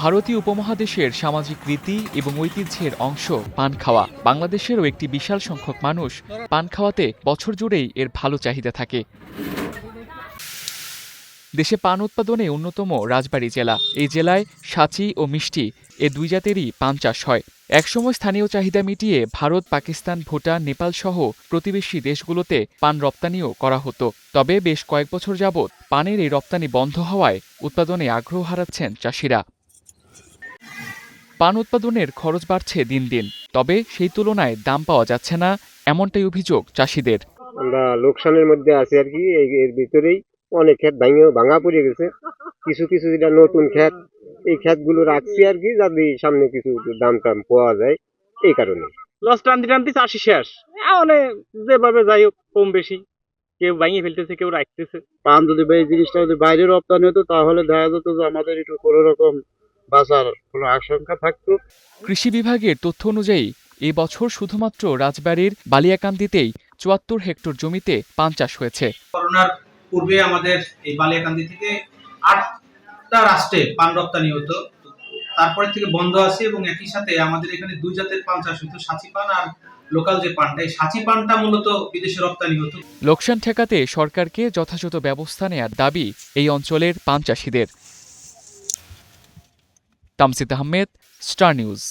ভারতীয় উপমহাদেশের সামাজিক রীতি এবং ঐতিহ্যের অংশ পান খাওয়া। বাংলাদেশেরও একটি বিশাল সংখ্যক মানুষ পান খাওয়াতে বছর জুড়েই এর ভালো চাহিদা থাকে। দেশে পান উৎপাদনে অন্যতম রাজবাড়ী জেলা। এই জেলায় সাঁচি ও মিষ্টি এ দুই জাতেরই পান চাষ হয়। একসময় স্থানীয় চাহিদা মিটিয়ে ভারত, পাকিস্তান, ভুটান, নেপাল সহ প্রতিবেশী দেশগুলোতে পান রপ্তানিও করা হতো। তবে বেশ কয়েক বছর যাবৎ পানের এই রপ্তানি বন্ধ হওয়ায় উৎপাদনে আগ্রহ হারাচ্ছেন চাষিরা। পান উৎপাদনের খরচ বাড়ছে দিন দিন, তবে সেই তুলনায় দাম পাওয়া যাচ্ছে না, এমনটাই অভিযোগ চাষিদের। আমরা লোকসানের মধ্যে আছি আর কি। এর ভিতরেই অনেক ক্ষেত ভাঙা পড়ে গেছে। কিছু কিছু যেটা নতুন ক্ষেত, এই ক্ষেতগুলো রাখছি আর কি, যাতে সামনে কিছু দাম টাম পাওয়া যায়। এই কারণে লস টানতে টানতে চাষি শেষ। যেভাবে যাই হোক কম বেশি কেউ ভাঙিয়ে ফেলতেছে, কেউ রাখতেছে। পান যদি এই জিনিসটা যদি বাইরে রপ্তানি হতো তাহলে দেখা যেত যে আমাদের একটু কোনো রকম বাঁচার কোনো আশঙ্কা থাকতো। কৃষি বিভাগের তথ্য অনুযায়ী এ বছর শুধুমাত্র রাজবাড়ীর বালিয়াকান্দিতেই ৭৪ হেক্টর জমিতে পান চাষ হয়েছে। করোনার পূর্বে আমাদের এই বালিয়াকান্দি থেকে ৮টা রাষ্ট্রে পান রপ্তানি হতো, তারপরে থেকে বন্ধ আছে এবং একই সাথে আমাদের এখানে দুই জাতের পান চাষ হতো, সাঁচি পান আর লোকাল যে পানটা, এই সাঁচি পানটা মূলত বিদেশে রপ্তানি হতো। লোকসান ঠেকাতে সরকারকে যথাযথ ব্যবস্থা নেয়ার দাবি এই অঞ্চলের পান চাষিদের। Tamsid Ahmed, star news.